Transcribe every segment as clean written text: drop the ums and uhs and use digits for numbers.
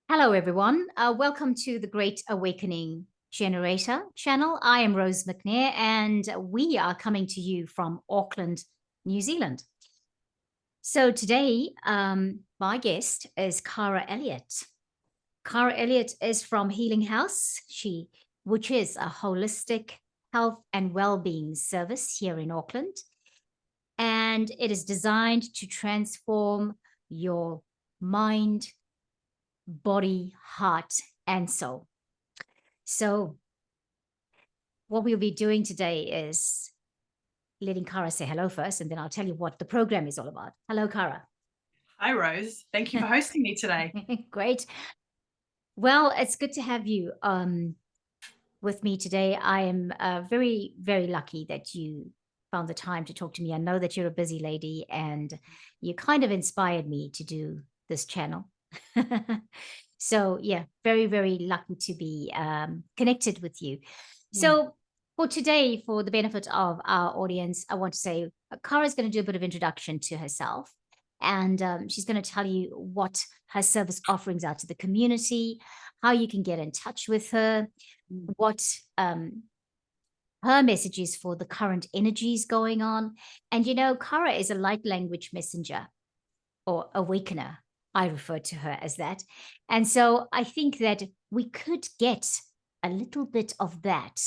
Hello, everyone. Welcome to the Great Awakening Generator channel. I am Rose McNair, and we are coming to you from Auckland, New Zealand. So today, my guest is Cara Elliott. Cara Elliott is from Healing House, which is a holistic health and well-being service here in Auckland. And it is designed to transform your mind, body, heart, and soul. So what we'll be doing today is letting Cara say hello first, and then I'll tell you what the program is all about. Hello, Cara. Hi, Rose. Thank you for hosting me today. Great. Well, it's good to have you with me today. I am very, very lucky that you found the time to talk to me. I know that you're a busy lady, and you kind of inspired me to do this channel. So yeah, very, very lucky to be connected with you. So for today, for the benefit of our audience, I want to say Cara's going to do a bit of introduction to herself. And she's going to tell you what her service offerings are to the community, how you can get in touch with her, what her message is for the current energies going on. And, you know, Cara is a light language messenger or awakener. I refer to her as that. And so I think that we could get a little bit of that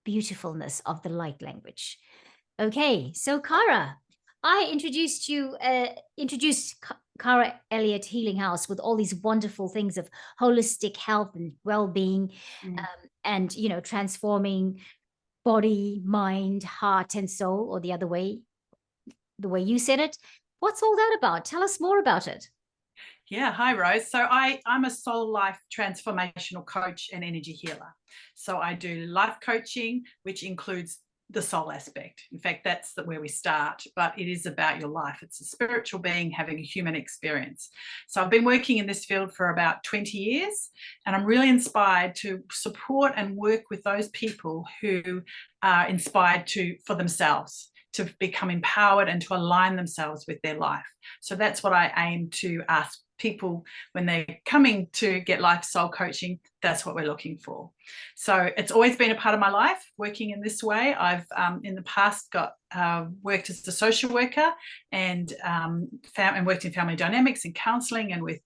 beautifulness of the light language. Okay, so Cara, I introduced Cara Elliott Healing House with all these wonderful things of holistic health and well-being, and, you know, transforming body, mind, heart, and soul, or the way you said it. What's all that about? Tell us more about it. Yeah, hi, Rose. So I'm a soul life transformational coach and energy healer. So I do life coaching, which includes the soul aspect. In fact, that's where we start, but it is about your life. It's a spiritual being having a human experience. So I've been working in this field for about 20 years, and I'm really inspired to support and work with those people who are inspired for themselves, to become empowered and to align themselves with their life. So that's what I aim to ask people when they're coming to get life soul coaching. That's what we're looking for. So it's always been a part of my life working in this way. I've in the past worked as a social worker and worked in family dynamics and counseling and with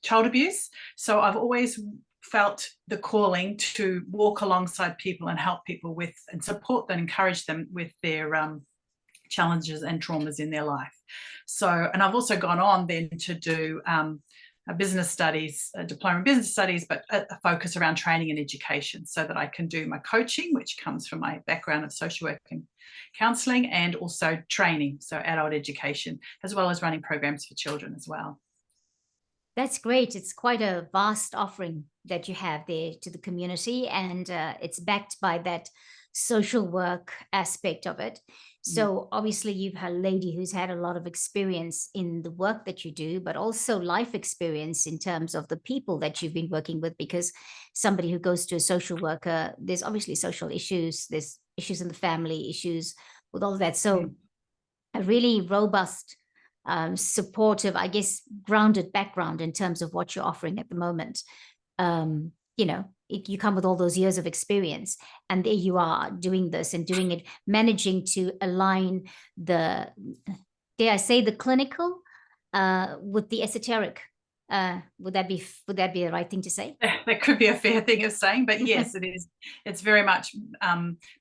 child abuse. So I've always felt the calling to walk alongside people and help people with and support them, encourage them with their challenges and traumas in their life. So, and I've also gone on then to do business studies, diploma in business studies, but a focus around training and education so that I can do my coaching, which comes from my background of social work and counselling, and also training, so adult education, as well as running programs for children as well. That's great. It's quite a vast offering that you have there to the community, and it's backed by that social work aspect of it. So obviously you've had a lady who's had a lot of experience in the work that you do, but also life experience in terms of the people that you've been working with, because somebody who goes to a social worker, there's obviously social issues, there's issues in the family, issues with all of that. So a really robust, supportive, I guess, grounded background in terms of what you're offering at the moment. You know, you come with all those years of experience, and there you are doing this and doing it, managing to align dare I say, the clinical with the esoteric. Would that be the right thing to say? That could be a fair thing of saying, but yes, it is. It's very much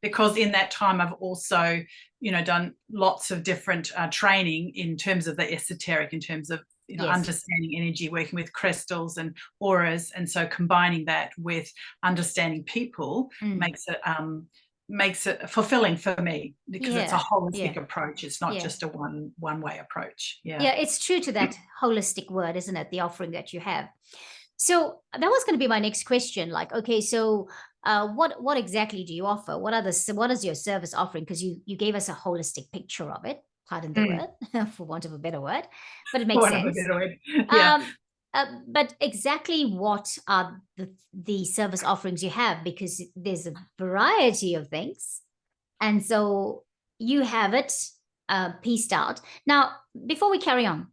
because in that time I've also, you know, done lots of different training in terms of the esoteric, in terms of, you know, understanding energy, working with crystals and auras, and so combining that with understanding people makes it fulfilling for me, because it's a holistic approach. It's not just a one way approach. Yeah, it's true to that holistic word, isn't it? The offering that you have. So that was going to be my next question. Like, okay, so what exactly do you offer? What is your service offering? Because you gave us a holistic picture of it. Pardon the word, for want of a better word, but it makes sense. Yeah. But exactly what are the service offerings you have? Because there's a variety of things, and so you have it pieced out. Now, before we carry on,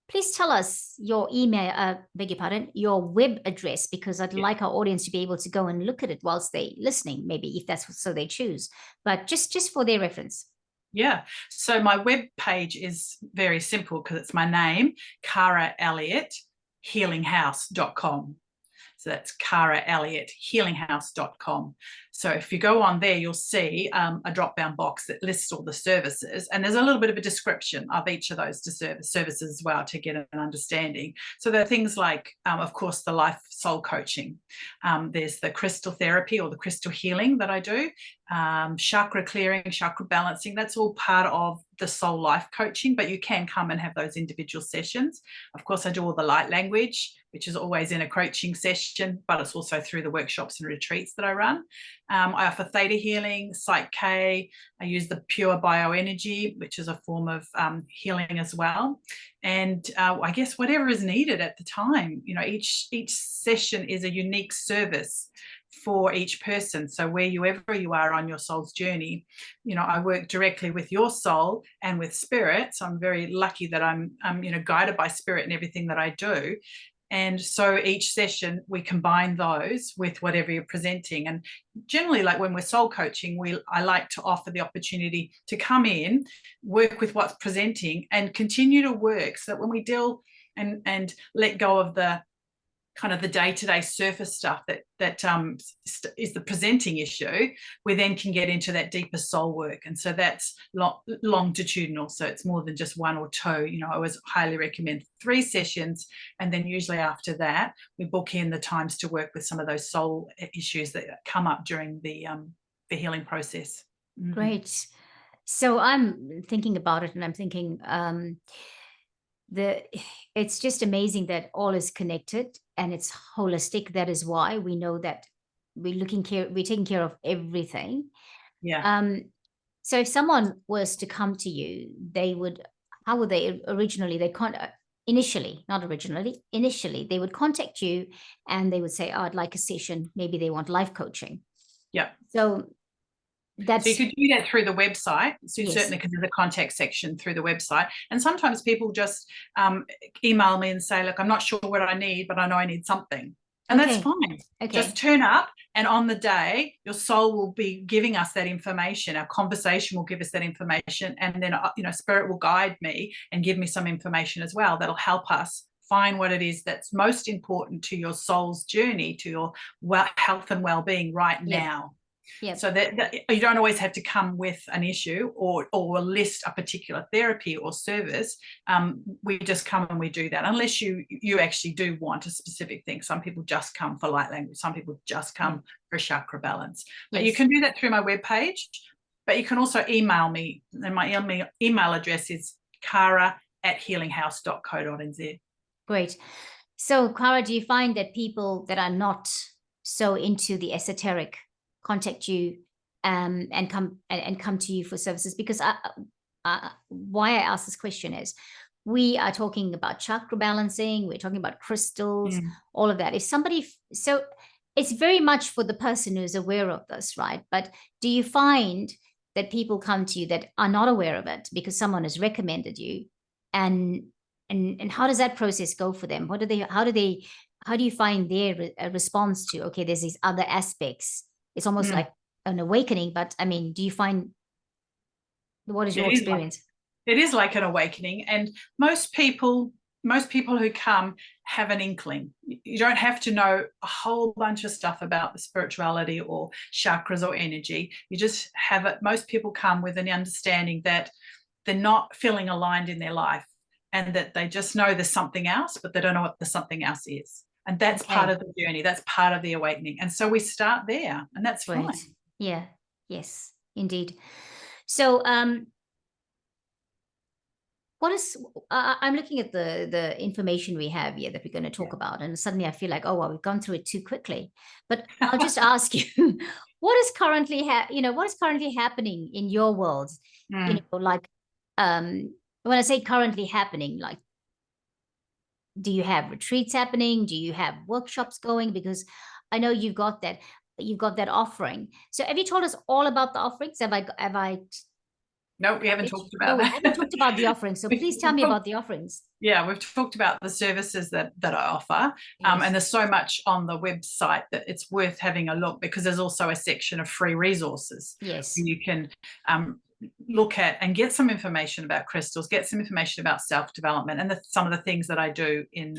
Please tell us your email, beg your pardon, your web address, because I'd Yeah. like our audience to be able to go and look at it whilst they're listening, maybe if that's so they choose, but just for their reference. Yeah. So my web page is very simple because it's my name, Cara Elliott Healing House.com. So that's Cara Elliott healinghouse.com. So if you go on there, you'll see a drop down box that lists all the services. And there's a little bit of a description of each of those services as well to get an understanding. So there are things like, of course, the life soul coaching. There's the crystal therapy or the crystal healing that I do, chakra clearing, chakra balancing. That's all part of the soul life coaching, but you can come and have those individual sessions. Of course, I do all the light language, which is always in a coaching session, but it's also through the workshops and retreats that I run. I offer theta healing, Psych K. I use the pure bioenergy, which is a form of healing as well. And I guess whatever is needed at the time, each session is a unique service for each person. So wherever you are on your soul's journey, I work directly with your soul and with spirit. So I'm very lucky that I'm guided by spirit in everything that I do. And so each session, we combine those with whatever you're presenting. And generally, like when we're soul coaching, I like to offer the opportunity to come in, work with what's presenting, and continue to work so that when we deal and let go of the kind of the day-to-day surface stuff that is the presenting issue, we then can get into that deeper soul work. And so that's longitudinal. So it's more than just one or two. I always highly recommend 3 sessions. And then usually after that, we book in the times to work with some of those soul issues that come up during the healing process. Mm-hmm. Great. So I'm thinking about it and I'm thinking, it's just amazing that all is connected and it's holistic. That is why we know that we're taking care of everything. Yeah. So if someone was to come to you, how would they originally, initially they would contact you and they would say, oh, I'd like a session. Maybe they want life coaching. Yeah. So you could do that through the website. So you yes. certainly can do the contact section through the website. And sometimes people just email me and say, look, I'm not sure what I need, but I know I need something. And that's fine. Okay. Just turn up, and on the day, your soul will be giving us that information. Our conversation will give us that information. And then, spirit will guide me and give me some information as well that'll help us find what it is that's most important to your soul's journey, to your health and well-being right now. Yep. So that you don't always have to come with an issue or list a particular therapy or service. We just come and we do that, unless you actually do want a specific thing. Some people just come for light language. Some people just come for chakra balance. But you can do that through my webpage. But you can also email me, and my email address is cara@healinghouse.co.nz. Great. So, Cara, do you find that people that are not so into the esoteric contact you and come to you for services? Because why I ask this question is, we are talking about chakra balancing, we're talking about crystals, all of that. If somebody, so it's very much for the person who's aware of this, right? But do you find that people come to you that are not aware of it because someone has recommended you, and how does that process go for them? How do you find their response to, okay, there's these other aspects? It's almost like an awakening, but I mean, do you find, what is your experience? It is like an awakening, and most people who come have an inkling. You don't have to know a whole bunch of stuff about the spirituality or chakras or energy. You just have it. Most people come with an understanding that they're not feeling aligned in their life, and that they just know there's something else, but they don't know what the something else is. And that's part of the journey. That's part of the awakening. And so we start there, and that's fine. Yeah. Yes, indeed. So, I'm looking at the information we have here that we're going to talk about, and suddenly I feel like, oh, well, we've gone through it too quickly. But I'll just ask you, what is currently happening in your world? Like, when I say currently happening, like, do you have retreats happening? Do you have workshops going? Because I know you've got that offering. So have you told us all about the offerings? Have I No, we haven't talked No, about we that. haven't talked about the offerings. So please tell me about the offerings. Yeah, we've talked about the services that I offer, Yes. and there's so much on the website that it's worth having a look, because there's also a section of free resources Yes. where you can look at and get some information about crystals, get some information about self-development, and some of the things that I do in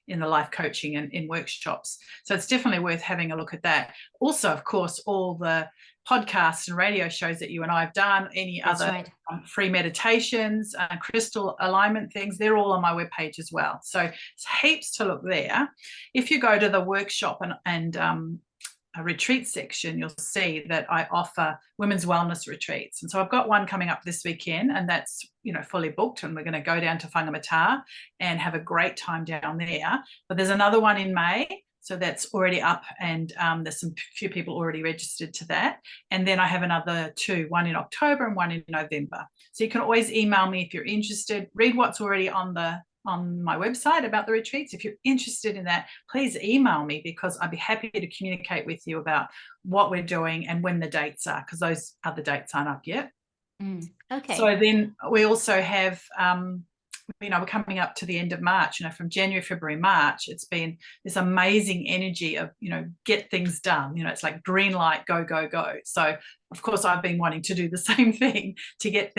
the life coaching and in workshops. So it's definitely worth having a look at that. Also, of course, all the podcasts and radio shows that you and I have done, any That's other right. free meditations, crystal alignment things, they're all on my webpage as well. So it's heaps to look there. If you go to the workshop and a retreat section, you'll see that I offer women's wellness retreats. And so I've got one coming up this weekend, and that's, fully booked, and we're going to go down to Whangamata and have a great time down there. But there's another one in May, so that's already up, and there's some few people already registered to that. And then I have another two, one in October and one in November. So you can always email me if you're interested. Read what's already on my website about the retreats. If you're interested in that, please email me, because I'd be happy to communicate with you about what we're doing and when the dates are, because those other dates aren't up yet. Okay. So then we also have we're coming up to the end of March. From January, February, March, it's been this amazing energy of, get things done. It's like green light, go, go, go. So of course I've been wanting to do the same thing, to get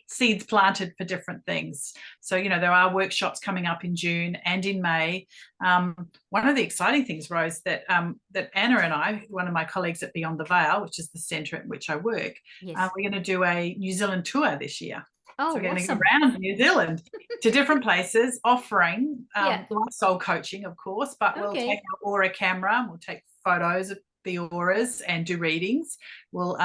seeds planted for different things. So, there are workshops coming up in June and in May. One of the exciting things, Rose, that Anna and I, one of my colleagues at Beyond the Veil, which is the centre at which I work, yes. we're going to do a New Zealand tour this year. Oh, so we're going awesome. to go around New Zealand to different places, offering Yeah. soul coaching, of course, but we'll take our aura camera and we'll take photos of the auras and do readings. We'll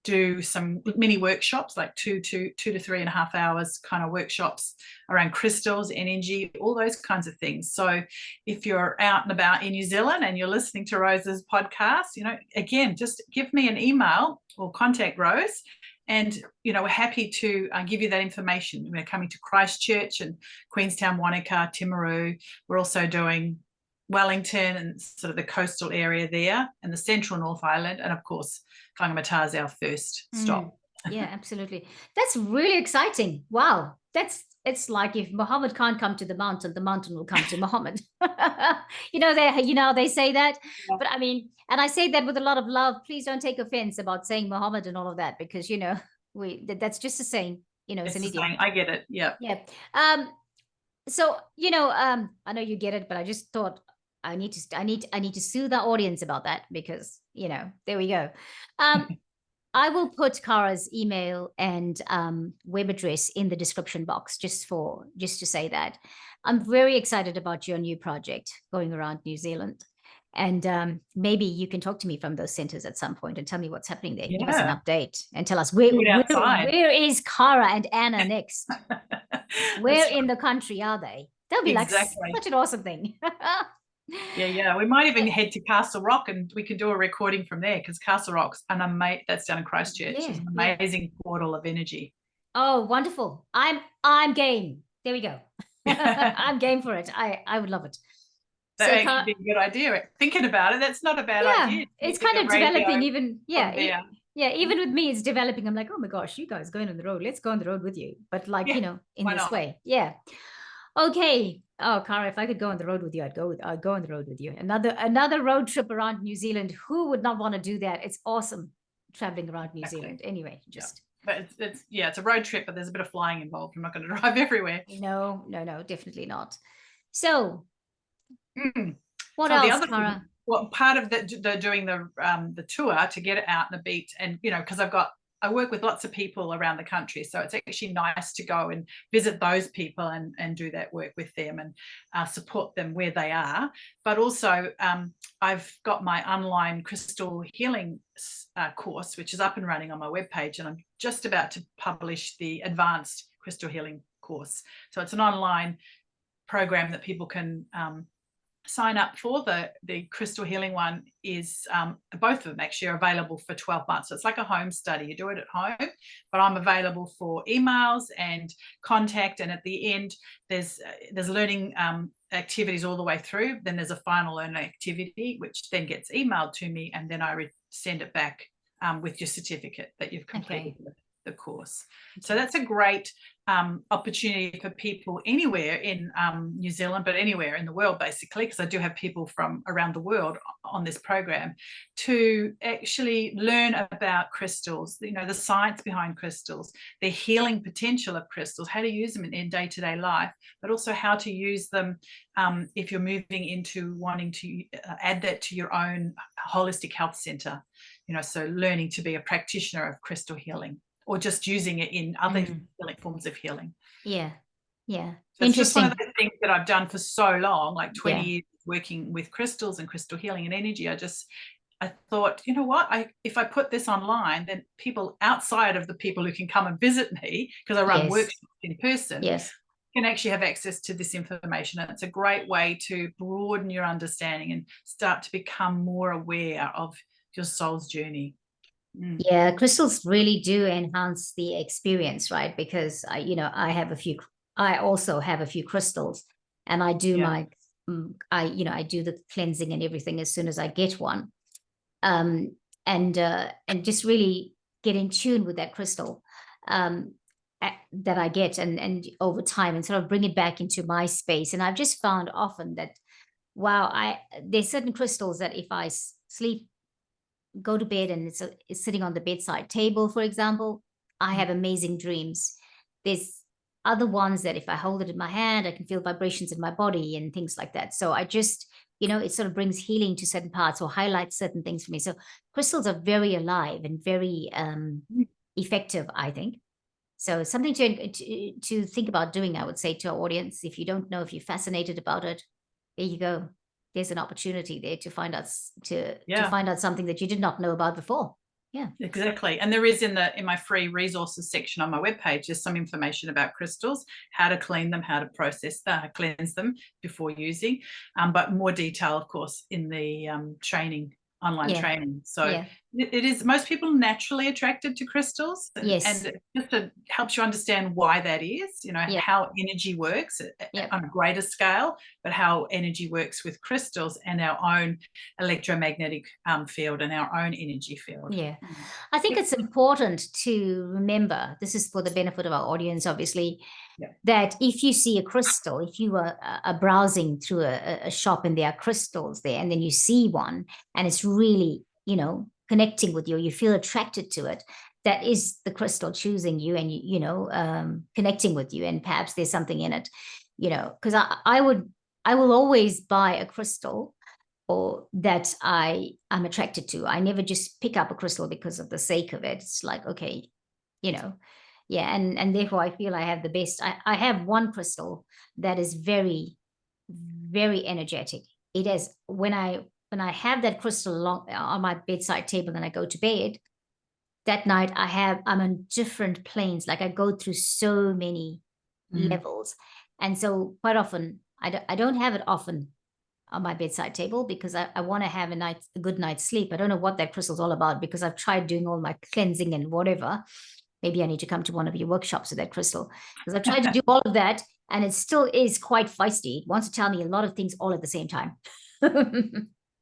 do some mini workshops, like 2 to 3.5 hours kind of workshops around crystals, energy, all those kinds of things. So if you're out and about in New Zealand and you're listening to Rose's podcast, again, just give me an email or contact Rose, and we're happy to give you that information. We're coming to Christchurch and Queenstown, Wanaka, Timaru. We're also doing Wellington and sort of the coastal area there, and the central North Island, and of course Whangamata is our first stop. Yeah, absolutely. That's really exciting. Wow. It's like if Muhammad can't come to the mountain will come to Muhammad. They say that. Yeah. But I mean, and I say that with a lot of love. Please don't take offense about saying Muhammad and all of that, because that's just a saying. It's an idiom. I get it. Yeah. Yeah. So I know you get it, but I just thought I need to soothe the audience about that, because there we go. I will put Cara's email and web address in the description box, just to say that I'm very excited about your new project going around New Zealand, and maybe you can talk to me from those centers at some point and tell me what's happening there. Yeah. Give us an update and tell us where is Cara and Anna next? Where in the country are they? That'll be like such an awesome thing. Yeah. We might even head to Castle Rock and we can do a recording from there, because Castle Rock's that's down in Christchurch. It's an amazing portal of energy. Oh, wonderful. I'm game. There we go. I'm game for it. I would love it. That would be a good idea. Thinking about it, that's not a bad idea. It's kind of developing even. Yeah. Even with me, it's developing. I'm like, oh my gosh, you guys going on the road. Let's go on the road with you. But in this way. Yeah. Okay. Oh, Cara, if I could go on the road with you, I'd go on the road with you. Another road trip around New Zealand. Who would not want to do that? It's awesome traveling around New Zealand. Anyway, just. But it's a road trip, but there's a bit of flying involved. I'm not going to drive everywhere. No, definitely not. So, what else, Cara? Well, part of doing the tour to get it out and the beat, and because I work with lots of people around the country, so it's actually nice to go and visit those people and do that work with them and support them where they are. But also, I've got my online crystal healing course, which is up and running on my webpage, and I'm just about to publish the advanced crystal healing course. So it's an online program that people can sign up for. The crystal healing one is both of them actually are available for 12 months. So it's like a home study. You do it at home, but I'm available for emails and contact, and at the end there's learning activities all the way through. Then there's a final learning activity which then gets emailed to me, and then I send it back with your certificate that you've completed. the course. So that's a great opportunity for people anywhere in New Zealand, but anywhere in the world, basically, because I do have people from around the world on this program, to actually learn about crystals, you know, the science behind crystals, the healing potential of crystals, how to use them in day-to-day life, but also how to use them if you're moving into wanting to add that to your own holistic health center, you know, so learning to be a practitioner of crystal healing, or just using it in other healing forms of healing. Yeah. So it's just one of those things that I've done for so long, like 20 years working with crystals and crystal healing and energy. I thought, you know what, if I put this online, then people outside of the people who can come and visit me, because I run workshops in person, can actually have access to this information. And it's a great way to broaden your understanding and start to become more aware of your soul's journey. Yeah, crystals really do enhance the experience, right? Because I also have a few crystals, and I do I do the cleansing and everything as soon as I get one, and just really get in tune with that crystal that I get, and over time, and sort of bring it back into my space. And I've just found often that, wow, there's certain crystals that if I sleep, go to bed, and it's sitting on the bedside table, for example, I have amazing dreams. There's other ones that if I hold it in my hand, I can feel vibrations in my body and things like that. So I just, it sort of brings healing to certain parts or highlights certain things for me. So crystals are very alive and very effective, I think. So it's something to think about doing, I would say, to our audience. If you don't know, if you're fascinated about it, there you go. There's an opportunity there to find out something that you did not know about before. Yeah, exactly. And there is in my free resources section on my webpage, there's some information about crystals, how to clean them, how to cleanse them before using, but more detail, of course, in the online training. So it is, most people naturally attracted to crystals, and it just helps you understand why that is, how energy works on a greater scale, but how energy works with crystals and our own electromagnetic field and our own energy field. I think it's important to remember, this is for the benefit of our audience, obviously, that if you see a crystal, if you are browsing through a shop and there are crystals there, and then you see one and it's really, connecting with you, you feel attracted to it, that is the crystal choosing you and, connecting with you. And perhaps there's something in it, because I will always buy a crystal or that I'm attracted to. I never just pick up a crystal because of the sake of it. It's like, okay, and therefore I feel I have the best. I have one crystal that is very, very energetic. It is when I have that crystal on my bedside table and I go to bed, that night I'm on different planes. Like I go through so many levels. And so quite often, I don't have it often on my bedside table because I want to have a good night's sleep. I don't know what that crystal's all about because I've tried doing all my cleansing and whatever. Maybe I need to come to one of your workshops with that crystal, because I've tried to do all of that and it still is quite feisty. It wants to tell me a lot of things all at the same time.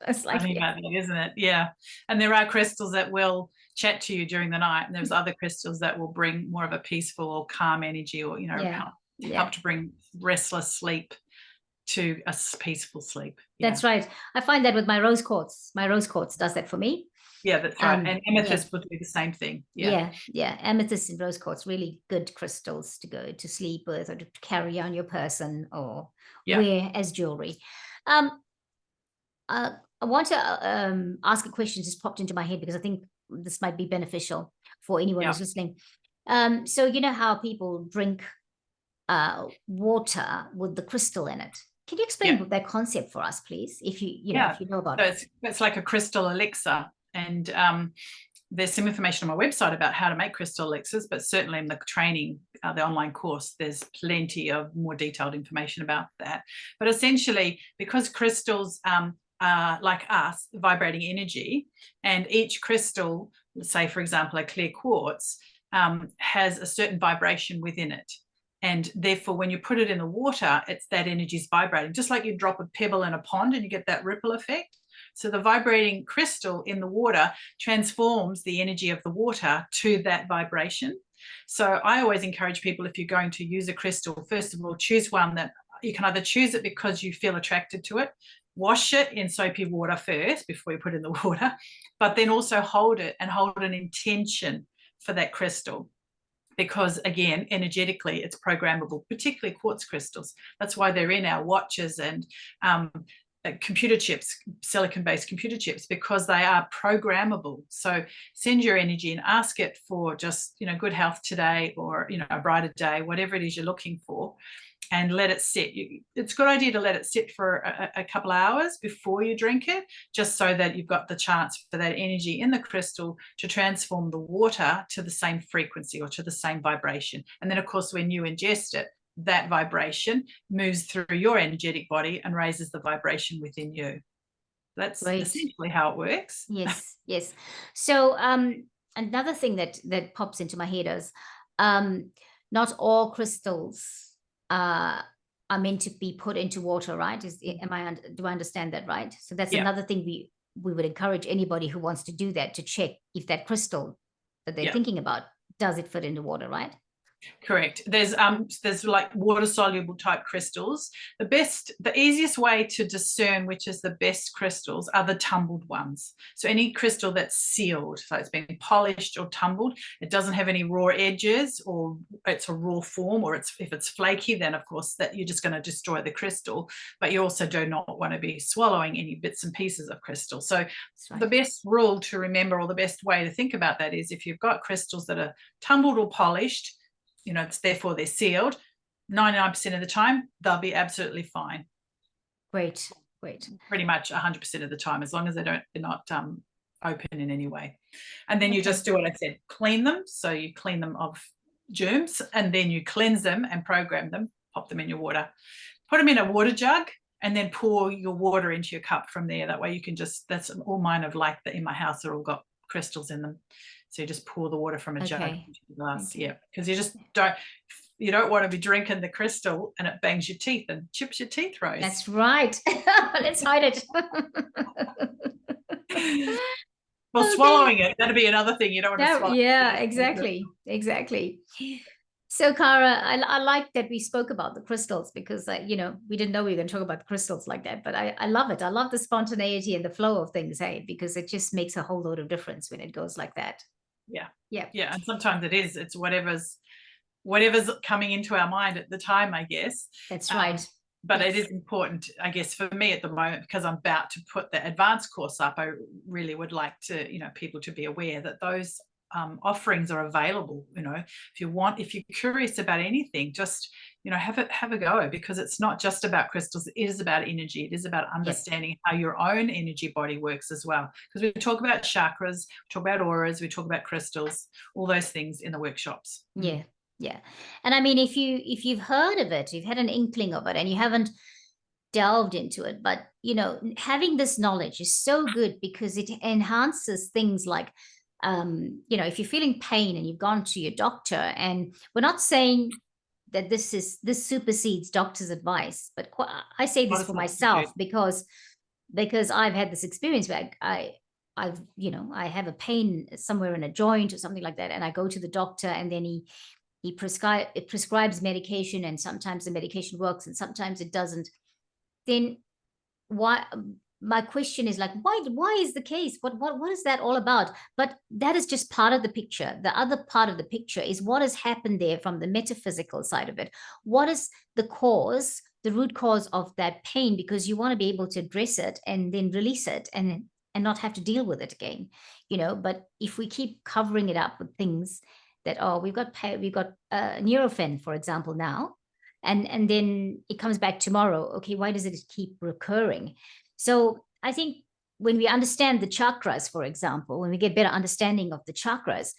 It's like, funny about that, isn't it? Yeah. And there are crystals that will chat to you during the night, and there's other crystals that will bring more of a peaceful or calm energy, or help to bring restless sleep to a peaceful sleep. That's right. I find that with my rose quartz. My rose quartz does that for me. Yeah, that's right. And amethyst will do the same thing. Yeah. Amethyst and rose quartz, really good crystals to go to sleep with or to carry on your person or wear as jewelry. I want to ask a question just popped into my head because I think this might be beneficial for anyone who's listening. So you know how people drink water with the crystal in it. Can you explain that concept for us, please? If you know about it. It's like a crystal elixir, and there's some information on my website about how to make crystal elixirs, but certainly in the training, the online course, there's plenty of more detailed information about that. But essentially, because crystals are like us, vibrating energy, and each crystal, say for example a clear quartz, has a certain vibration within it. And therefore, when you put it in the water, it's that energy is vibrating, just like you drop a pebble in a pond and you get that ripple effect. So the vibrating crystal in the water transforms the energy of the water to that vibration. So I always encourage people, if you're going to use a crystal, first of all, choose one that you can either choose it because you feel attracted to it, wash it in soapy water first before you put it in the water, but then also hold it and hold an intention for that crystal. Because again, energetically, it's programmable, particularly quartz crystals. That's why they're in our watches and computer chips, silicon-based computer chips, because they are programmable. So send your energy and ask it for just, good health today, or, a brighter day, whatever it is you're looking for, and let it sit. It's a good idea to let it sit for a couple of hours before you drink it, just so that you've got the chance for that energy in the crystal to transform the water to the same frequency or to the same vibration. And then, of course, when you ingest it, that vibration moves through your energetic body and raises the vibration within you. That's essentially how it works. Yes, yes. So another thing that pops into my head is not all crystals are meant to be put into water, right? Do I understand that right? So that's another thing we would encourage anybody who wants to do that to check if that crystal that they're thinking about, does it fit into water, right? Correct. There's like water soluble type crystals. The easiest way to discern which is the best crystals are the tumbled ones. So any crystal that's sealed, so it's been polished or tumbled, it doesn't have any raw edges, or it's a raw form, or if it's flaky, then of course that you're just going to destroy the crystal. But you also do not want to be swallowing any bits and pieces of crystal. So the best rule to remember, or the best way to think about that, is if you've got crystals that are tumbled or polished, therefore they're sealed, 99% of the time, they'll be absolutely fine. Great. Pretty much 100% of the time, as long as they're not open in any way. And then you just do what I said, clean them. So you clean them of germs, and then you cleanse them and program them, pop them in your water, put them in a water jug, and then pour your water into your cup from there. That way you can that's all mine of like that in my house are all got crystals in them. So you just pour the water from a jug into the glass. Yeah, because you don't want to be drinking the crystal and it bangs your teeth and chips your teeth, Rose. That's right. Let's hide it. Well, swallowing it, that'd be another thing. You don't want to swallow. Yeah, exactly. So, Cara, I like that we spoke about the crystals, because, we didn't know we were going to talk about the crystals like that. But I love it. I love the spontaneity and the flow of things, hey, because it just makes a whole load of difference when it goes like that. Yeah. And sometimes it's whatever's coming into our mind at the time, I guess. That's right. But it is important, I guess, for me at the moment, because I'm about to put the advanced course up. I really would like to, people to be aware that those offerings are available. If you're curious about anything, just have a go, because it's not just about crystals. It is about energy. It is about understanding how your own energy body works as well, because we talk about chakras, we talk about auras, we talk about crystals, all those things in the workshops. Yeah. And I mean, if you've heard of it, you've had an inkling of it, and you haven't delved into it, but having this knowledge is so good, because it enhances things like if you're feeling pain and you've gone to your doctor, and we're not saying that this supersedes doctor's advice, but I say this for myself, because I've had this experience where I have a pain somewhere in a joint or something like that, and I go to the doctor, and then he prescribes medication, and sometimes the medication works and sometimes it doesn't. Then my question is like, why is the case? What is that all about? But that is just part of the picture. The other part of the picture is what has happened there from the metaphysical side of it. What is the root cause of that pain? Because you want to be able to address it and then release it and not have to deal with it again. But if we keep covering it up with things that, we've got Nurofen, for example, now, and then it comes back tomorrow. Okay, why does it keep recurring? So I think when we understand the chakras, for example, when we get better understanding of the chakras,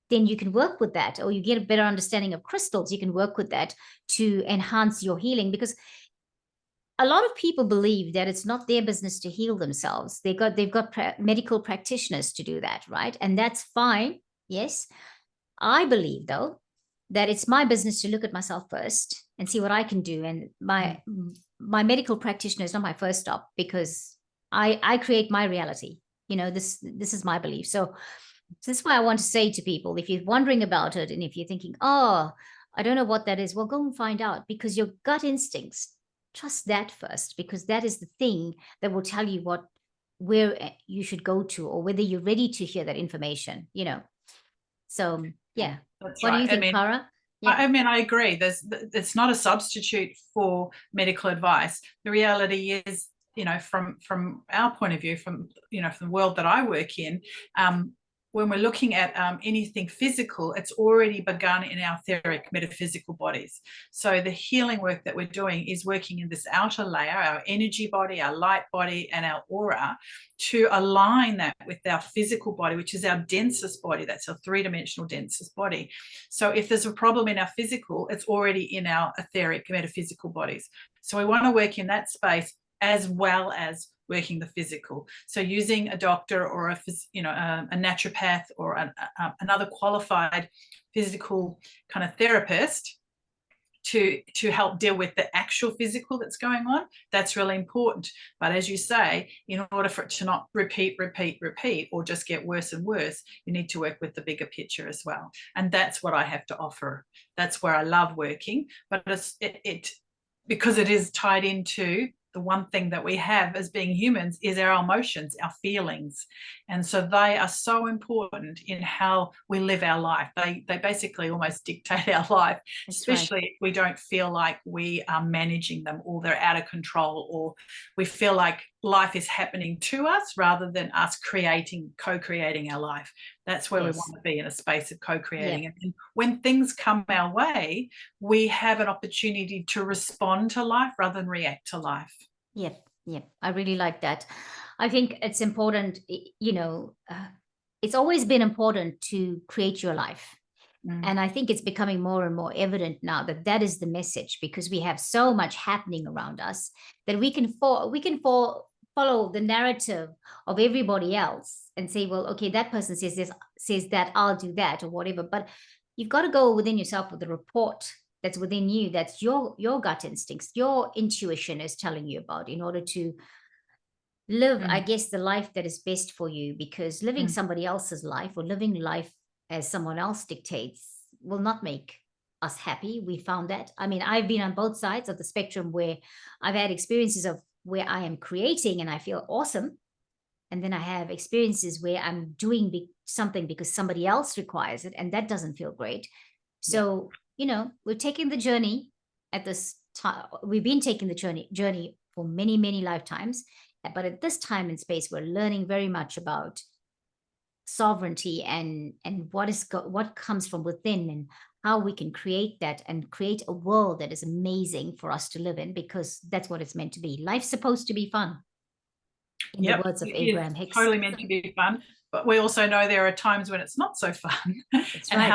then you can work with that, or you get a better understanding of crystals, you can work with that to enhance your healing. Because a lot of people believe that it's not their business to heal themselves. They've got medical practitioners to do that, right? And that's fine. Yes. I believe, though, that it's my business to look at myself first and see what I can do. And my medical practitioner is not my first stop, because I create my reality. This is my belief. So So that's why I want to say to people, if you're wondering about it and if you're thinking, oh, I don't know what that is, well, go and find out, because your gut instincts, trust that first, because that is the thing that will tell you where you should go to, or whether you're ready to hear that information, So yeah. That's What do right. you think, Cara? Yeah. I mean, I agree. It's not a substitute for medical advice. The reality is, from our point of view, from the world that I work in, when we're looking at anything physical, it's already begun in our etheric metaphysical bodies. So the healing work that we're doing is working in this outer layer, our energy body, our light body, and our aura, to align that with our physical body, which is our densest body. That's our three-dimensional densest body. So if there's a problem in our physical, it's already in our etheric metaphysical bodies. So we want to work in that space as well as working the physical. So using a doctor or a naturopath or another qualified physical kind of therapist to help deal with the actual physical that's going on, that's really important. But as you say, in order for it to not repeat, or just get worse and worse, you need to work with the bigger picture as well. And that's what I have to offer. That's where I love working. But because it is tied into the one thing that we have as being humans is our emotions, our feelings. And so they are so important in how we live our life. They basically almost dictate our life, That's especially right. if we don't feel like we are managing them, or they're out of control, or we feel like life is happening to us rather than us co-creating our life. That's where Yes. we want to be, in a space of co-creating. Yep. And when things come our way, we have an opportunity to respond to life rather than react to life. Yep. Yep. I really like that. I think it's important, it's always been important to create your life. And I think it's becoming more and more evident now that that is the message, because we have so much happening around us that we can follow the narrative of everybody else and say, well, okay, that person says this, says that, I'll do that, or whatever. But you've got to go within yourself with the report that's within you, that's your gut instincts, your intuition is telling you about, in order to live, I guess, the life that is best for you. Because living somebody else's life, or living life as someone else dictates, will not make us happy. We found that. I mean, I've been on both sides of the spectrum, where I've had experiences of where I am creating and I feel awesome. And then I have experiences where I'm doing something because somebody else requires it, and that doesn't feel great. So, we're taking the journey at this time. We've been taking the journey for many, many lifetimes. But at this time and space, we're learning very much about sovereignty and what comes from within, and how we can create that and create a world that is amazing for us to live in, because that's what it's meant to be. Life's supposed to be fun, in the words of Abraham Hicks. Totally meant to be fun, but we also know there are times when it's not so fun. That's And right.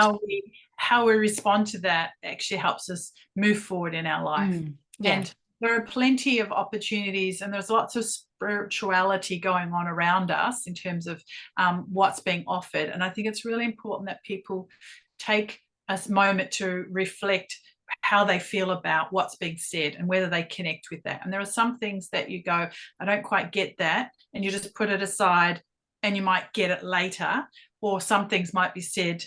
how we respond to that actually helps us move forward in our life. Yeah. And there are plenty of opportunities, and there's lots of spirituality going on around us in terms of what's being offered. And I think it's really important that people take a moment to reflect how they feel about what's being said and whether they connect with that. And there are some things that you go, I don't quite get that, and you just put it aside, and you might get it later. Or some things might be said,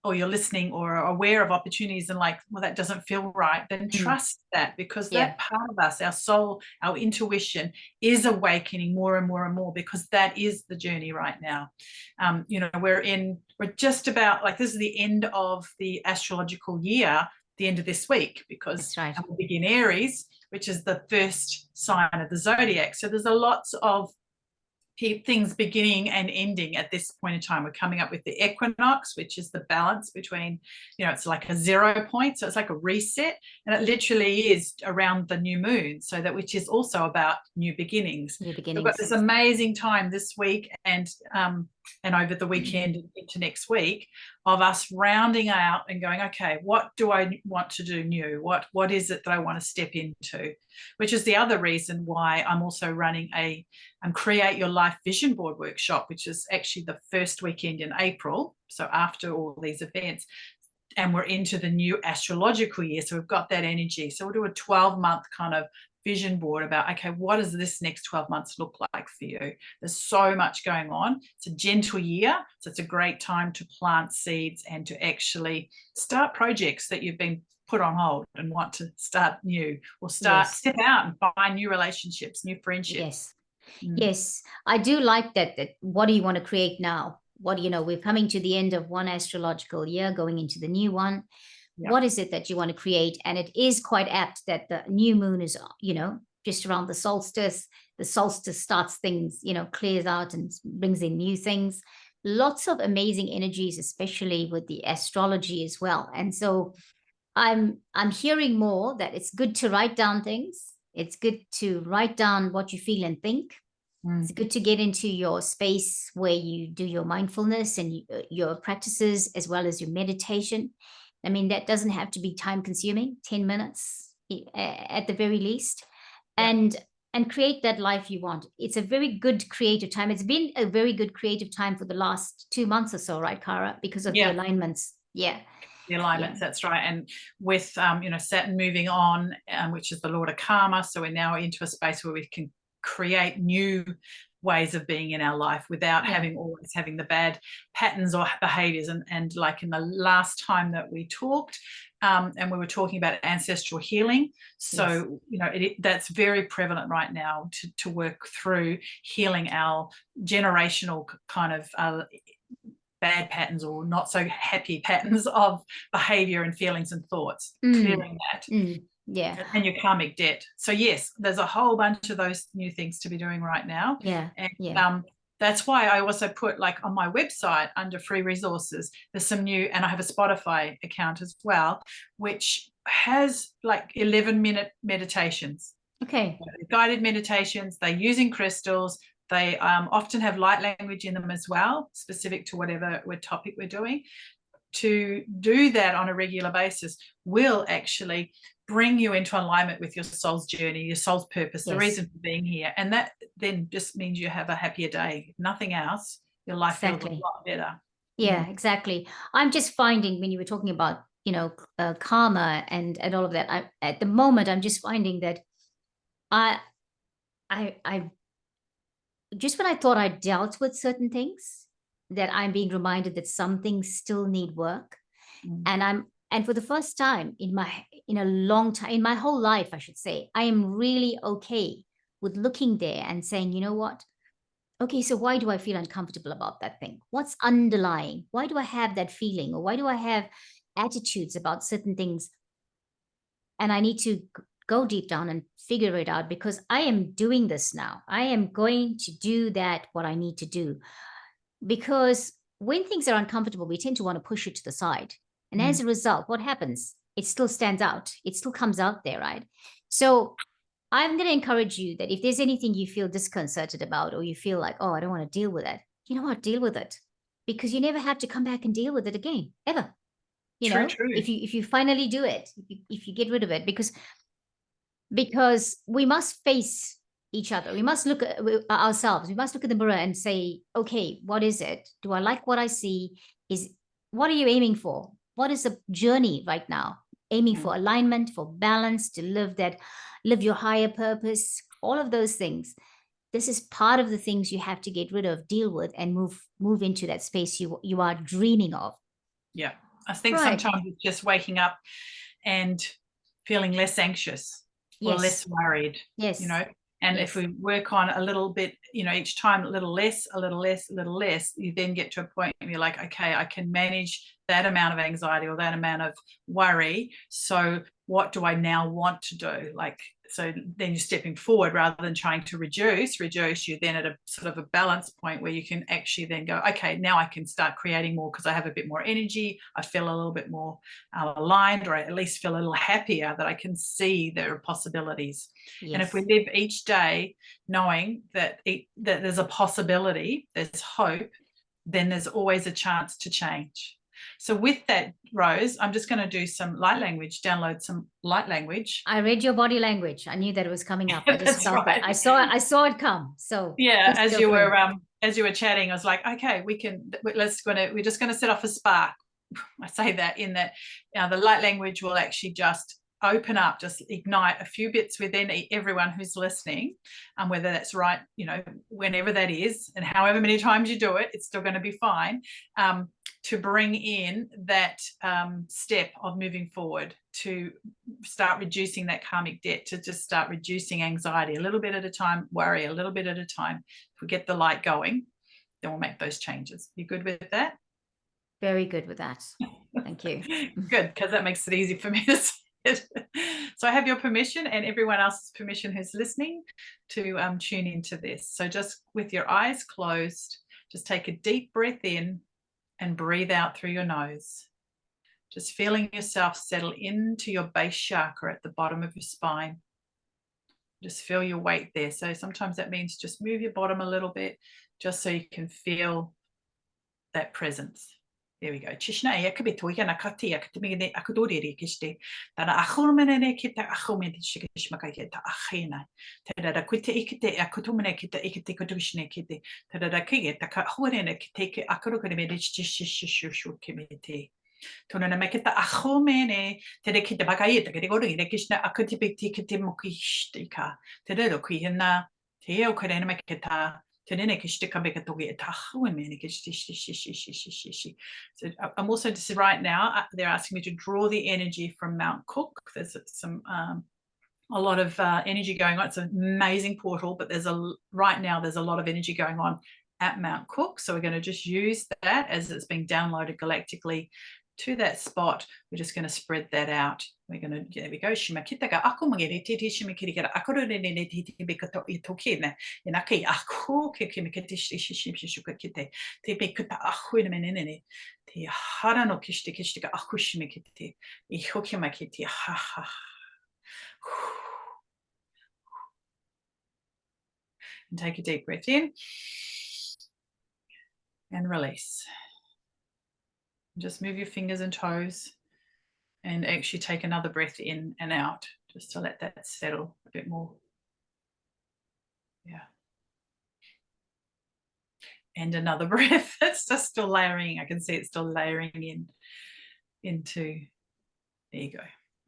or you're listening or are aware of opportunities and like, well, that doesn't feel right. Then trust that, because that part of us, our soul, our intuition, is awakening more and more and more, because that is the journey right now. We're just about, like, this is the end of the astrological year, the end of this week, because That's right. we'll begin Aries, which is the first sign of the zodiac. So there's a lots of things beginning and ending at this point in time. We're coming up with the equinox, which is the balance between, it's like a 0 point, so it's like a reset, and it literally is around the new moon, so that, which is also about new beginnings. We've got this amazing time this week and over the weekend into next week, of us rounding out and going, okay, what do I want to do new? What is it that I want to step into? Which is the other reason why I'm also running a Create Your Life Vision Board workshop, which is actually the first weekend in April. So after all these events, and we're into the new astrological year. So we've got that energy. So we'll do a 12-month kind of vision board about, okay, what does this next 12 months look like for you? There's so much going on. It's a gentle year, so it's a great time to plant seeds and to actually start projects that you've been put on hold and want to start new, or step out and find new relationships, new friendships. Yes, I do like that. What do you want to create now? What, we're coming to the end of one astrological year, going into the new one. Yeah. What is it that you want to create? And it is quite apt that the new moon is, just around the solstice. The solstice starts things, clears out and brings in new things. Lots of amazing energies, especially with the astrology as well. And so I'm hearing more that it's good to write down things. It's good to write down what you feel and think. It's good to get into your space where you do your mindfulness and your practices, as well as your meditation. I mean, that doesn't have to be time consuming, 10 minutes at the very least. Yeah. And create that life you want. It's a very good creative time. It's been a very good creative time for the last 2 months or so, right, Cara? Because of the alignments. Yeah. The alignments, that's right. And with Saturn moving on, which is the Lord of Karma, so we're now into a space where we can create new ways of being in our life without always having the bad patterns or behaviors. And like in the last time that we talked, and we were talking about ancestral healing, so that's very prevalent right now to work through healing our generational kind of bad patterns or not so happy patterns of behavior and feelings and thoughts, clearing that. Yeah. And your karmic debt. So yes, there's a whole bunch of those new things to be doing right now. And that's why I also put, like, on my website under free resources, there's some new, and I have a Spotify account as well, which has like 11-minute meditations. Okay. Guided meditations. They're using crystals. They often have light language in them as well, specific to whatever topic we're doing. To do that on a regular basis will actually bring you into alignment with your soul's journey, your soul's purpose, the reason for being here. And that then just means you have a happier day. If nothing else, your life feels a lot better. Yeah, exactly. I'm just finding, when you were talking about, karma and all of that, at the moment, I'm just finding that I just when I thought I dealt with certain things, that I'm being reminded that some things still need work. And for the first time in a long time, in my whole life, I should say, I am really okay with looking there and saying, you know what? Okay, so why do I feel uncomfortable about that thing? What's underlying? Why do I have that feeling? Or why do I have attitudes about certain things? And I need to go deep down and figure it out, because I am doing this now. I am going to do what I need to do. Because when things are uncomfortable, we tend to want to push it to the side. And as a result, what happens? It still stands out. It still comes out there, right? So I'm going to encourage you that if there's anything you feel disconcerted about, or you feel like, oh, I don't want to deal with it, you know what? Deal with it. Because you never have to come back and deal with it again, ever. True. If you finally do it, if you get rid of it, because we must face each other. We must look at ourselves. We must look at the mirror and say, okay, what is it? Do I like what I see? What are you aiming for? What is the journey right now? Aiming for alignment, for balance, to live your higher purpose, all of those things. This is part of the things you have to get rid of, deal with, and move into that space you are dreaming of. Yeah. I think sometimes it's just waking up and feeling less anxious or less worried, and if we work on a little bit, each time a little less, you then get to a point where you're like, okay, I can manage that amount of anxiety or that amount of worry. So what do I now want to do? So then you're stepping forward rather than trying to reduce. You're then at a sort of a balance point where you can actually then go, okay, now I can start creating more because I have a bit more energy. I feel a little bit more aligned, or I at least feel a little happier that I can see there are possibilities. And if we live each day knowing that there's a possibility, there's hope, then there's always a chance to change. So with that, Rose, I'm just going to do some light language, download some light language. I read your body language. I knew that it was coming up. I just felt that. I saw it come. So as you were chatting, I was like, okay, we're just going to set off a spark. I say that in that the light language will actually just open up, just ignite a few bits within everyone who's listening, and whether that's right, whenever that is, and however many times you do it, it's still going to be fine, to bring in that step of moving forward, to start reducing that karmic debt, to just start reducing anxiety a little bit at a time, worry a little bit at a time. If we get the light going, then we'll make those changes. You good with that? Very good with that. Thank you. Good, because that makes it easy for me to say it. So I have your permission and everyone else's permission who's listening to tune into this. So just with your eyes closed, just take a deep breath in and breathe out through your nose. Just feeling yourself settle into your base chakra at the bottom of your spine. Just feel your weight there. So sometimes that means just move your bottom a little bit, just so you can feel that presence. There we go. Chishna ya kabe to yana katia katimine akudori kishte. Tana akhurmene kita akhumene shikishmaka kita akhina. Tada kuite ikite akutumene kita ikite kutushne kite. Tada kige ta khurene kite akurukene medichishishishu kimete. Tonana makita akhumene tada kita bakayeta kategori kishna akutipiti kitimukishtika. Tada kuyena teo kurene makita. So I'm also just right now, they're asking me to draw the energy from Mount Cook. There's a lot of energy going on. It's an amazing portal, but right now there's a lot of energy going on at Mount Cook. So we're going to just use that as it's being downloaded galactically to that spot. We're just going to spread that out. We're going to, there we go. And take a deep breath in and release. Just move your fingers and toes and actually take another breath in and out, just to let that settle a bit more. Yeah. And another breath. It's just still layering. I can see it's still layering into, there you go.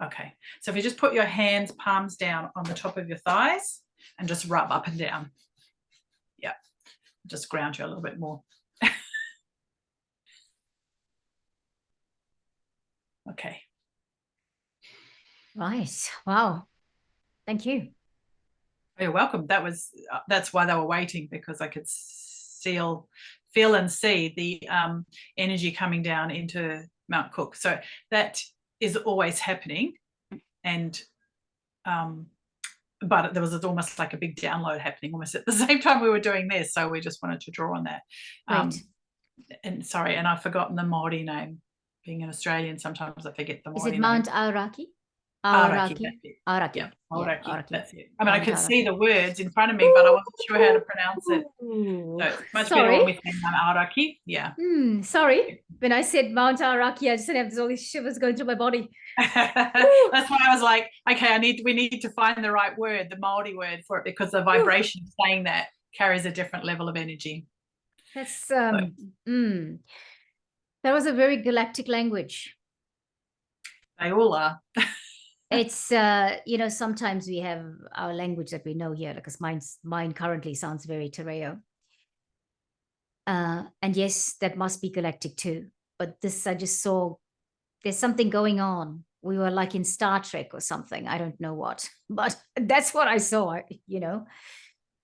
Okay. So if you just put your hands, palms down on the top of your thighs and just rub up and down. Yeah. Just ground you a little bit more. Okay. Right. Wow. Thank you. You're welcome. That's why they were waiting, because I could feel and see the energy coming down into Mount Cook. So that is always happening, and but there was almost like a big download happening almost at the same time we were doing this. So we just wanted to draw on that. Right. And sorry, and I've forgotten the Māori name. Being an Australian, sometimes I forget the Māori name. Is it Mount Aoraki? Aoraki. Aoraki. Yeah, Aoraki. Aoraki. That's it. I mean, I could see the words in front of me, but I wasn't sure how to pronounce it. So it's much better when we say Aoraki. Yeah. Sorry. When I said Mount Aoraki, I just have all these shivers going through my body. That's why I was like, okay, we need to find the right word, the Māori word for it, because the vibration of saying that carries a different level of energy. That's that was a very galactic language. They all are. It's sometimes we have our language that we know here, because mine currently sounds very Terreo. And yes, that must be galactic too. But this, I just saw there's something going on. We were like in Star Trek or something. I don't know what, but that's what I saw,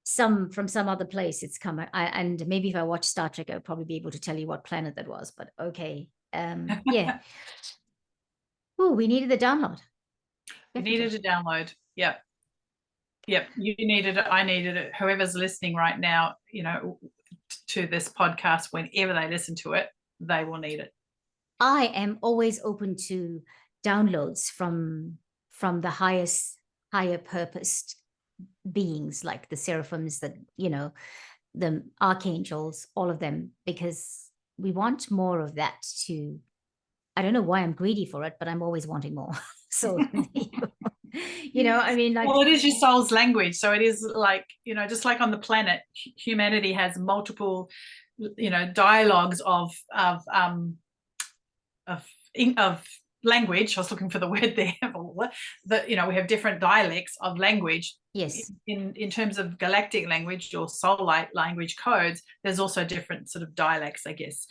from some other place it's come. And maybe if I watch Star Trek, I'll probably be able to tell you what planet that was, but okay. Yeah. Oh, we needed the download. You needed a download. Yep. You needed it. I needed it. Whoever's listening right now, to this podcast, whenever they listen to it, they will need it. I am always open to downloads from the higher purposed beings, like the seraphims, the archangels, all of them, because we want more of that too. I don't know why I'm greedy for it, but I'm always wanting more. So, I mean, like, well, it is your soul's language. So it is like, just like on the planet, humanity has multiple, dialogues of language. I was looking for the word there. That, you know, we have different dialects of language. Yes. In terms of galactic language or soul light language codes, there's also different sort of dialects, I guess.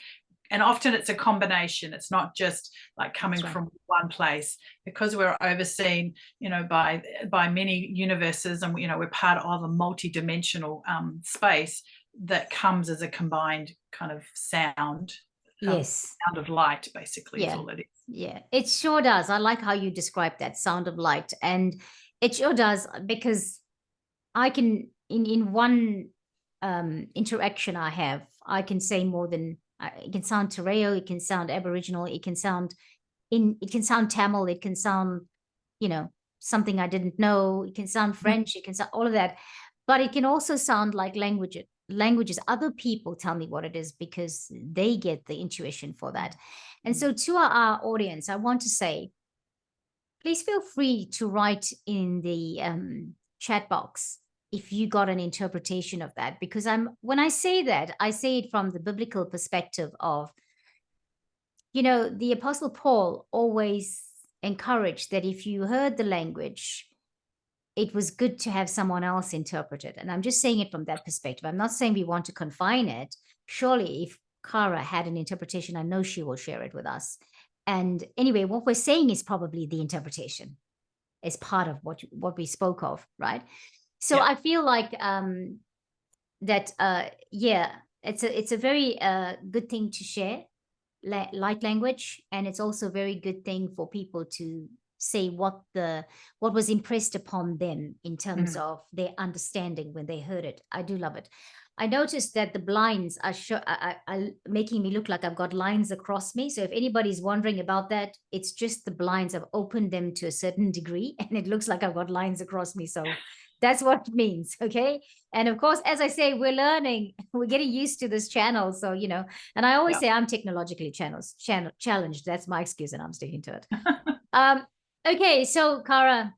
And often it's a combination. It's not just like coming from one place, because we're overseen, you know, by many universes, and, you know, we're part of a multi-dimensional space that comes as a combined kind of sound. Yes. Sound of light, basically, is all it is. Yeah, it sure does. I like how you describe that, sound of light. And it sure does, because I can, in one interaction I have, I can say more than, it can sound Terreo, it can sound Aboriginal, it can sound Tamil, it can sound, you know, something I didn't know, it can sound French, it can sound all of that. But it can also sound like languages other people tell me what it is, because they get the intuition for that. And so to our audience, I want to say, please feel free to write in the chat box if you got an interpretation of that, because when I say that, I say it from the biblical perspective of, you know, the Apostle Paul always encouraged that if you heard the language, it was good to have someone else interpret it. And I'm just saying it from that perspective. I'm not saying we want to confine it. Surely if Cara had an interpretation, I know she will share it with us. And anyway, what we're saying is probably the interpretation is part of what we spoke of, right? So I feel like that, it's a very good thing to share, light language. And it's also a very good thing for people to say what was impressed upon them in terms of their understanding when they heard it. I do love it. I noticed that the blinds are making me look like I've got lines across me. So if anybody's wondering about that, it's just the blinds. I've opened them to a certain degree and it looks like I've got lines across me. So that's what it means. Okay. And of course, as I say, we're learning, we're getting used to this channel. So, you know, and I always say I'm technologically challenged. That's my excuse and I'm sticking to it. Okay. So Cara,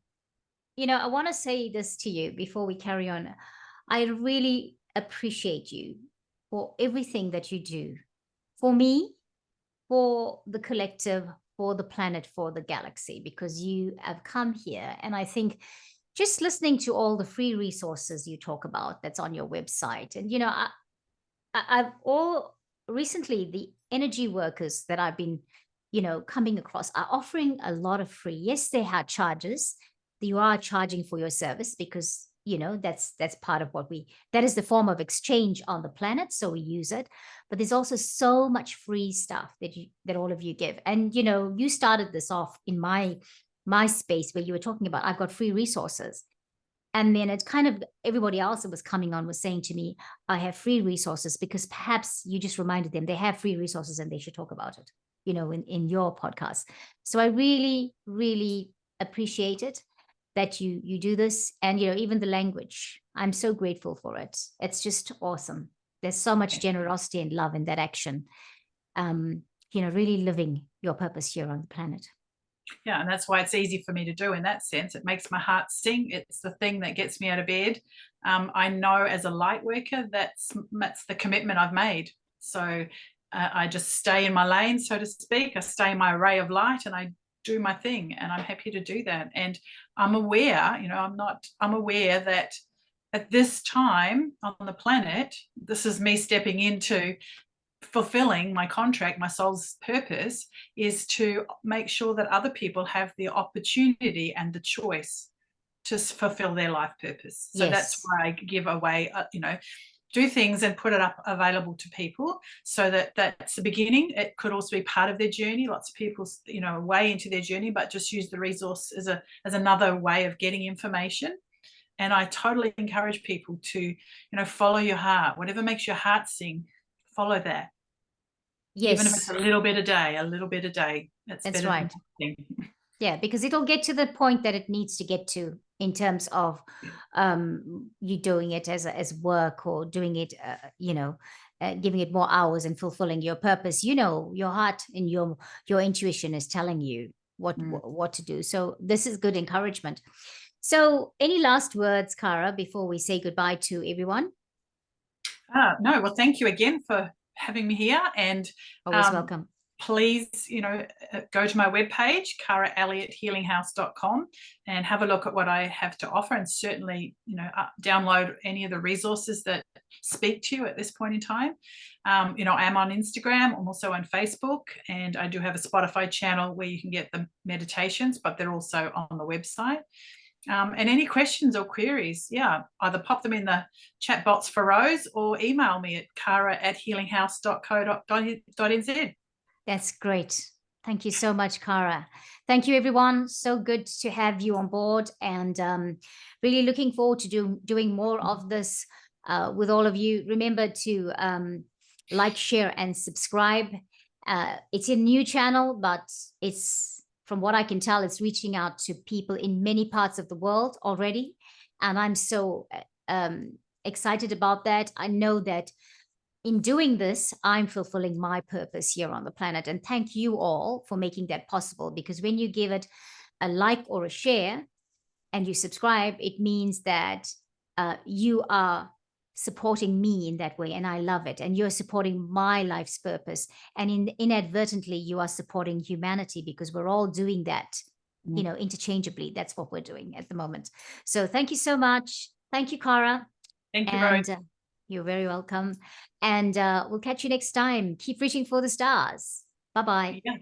you know, I want to say this to you before we carry on. I really appreciate you for everything that you do for me, for the collective, for the planet, for the galaxy, because you have come here. And I think just listening to all the free resources you talk about that's on your website, and, you know, I've recently, the energy workers that I've been, you know, coming across are offering a lot of free. Yes, they have charges. You are charging for your service because, you know, that's part of that is the form of exchange on the planet. So we use it, but there's also so much free stuff that all of you give. And, you know, you started this off in my space where you were talking about, I've got free resources. And then it's kind of everybody else that was coming on was saying to me, I have free resources, because perhaps you just reminded them they have free resources and they should talk about it, you know, in your podcast. So I really, really appreciate it that you do this. And, you know, even the language, I'm so grateful for it. It's just awesome. There's so much generosity and love in that action. You know, really living your purpose here on the planet. Yeah, and that's why it's easy for me to do in that sense. It makes my heart sing. It's the thing that gets me out of bed. I know as a light worker, that's the commitment I've made. So I just stay in my lane, so to speak. I stay in my ray of light and I do my thing, and I'm happy to do that. And I'm aware, you know, I'm aware that at this time on the planet, this is me stepping into fulfilling my contract. My soul's purpose is to make sure that other people have the opportunity and the choice to fulfill their life purpose. So that's why I give away, you know, do things and put it up available to people, so that's the beginning. It could also be part of their journey. Lots of people, you know, way into their journey, but just use the resource as another way of getting information. And I totally encourage people to, you know, follow your heart. Whatever makes your heart sing, follow that. Yes. Even if it's a little bit a day. That's right. Yeah, because it'll get to the point that it needs to get to in terms of you doing it as work, or doing it, you know, giving it more hours and fulfilling your purpose. You know, your heart and your intuition is telling you what to do. So this is good encouragement. So any last words, Cara, before we say goodbye to everyone? No, well, thank you again for having me here, and always welcome. please, go to my webpage, caraelliotthealinghouse.com, and have a look at what I have to offer, and certainly, download any of the resources that speak to you at this point in time. I am on Instagram. I'm also on Facebook, and I do have a Spotify channel where you can get the meditations, but they're also on the website. And any questions or queries, either pop them in the chat box for Rose or email me at cara@healinghouse.co.nz. That's great. Thank you so much, Cara. Thank you, everyone. So good to have you on board, and really looking forward to doing more of this with all of you. Remember to like, share, and subscribe. It's a new channel, but it's, from what I can tell, it's reaching out to people in many parts of the world already. And I'm so excited about that. I know that in doing this, I'm fulfilling my purpose here on the planet. And thank you all for making that possible, because when you give it a like or a share and you subscribe, it means that you are supporting me in that way, and I love it. And you're supporting my life's purpose, and inadvertently you are supporting humanity, because we're all doing that, interchangeably. That's what we're doing at the moment. So thank you so much. Thank you, Cara. Thank you, Rose. You're very welcome. And we'll catch you next time. Keep reaching for the stars. Bye-bye. Yeah.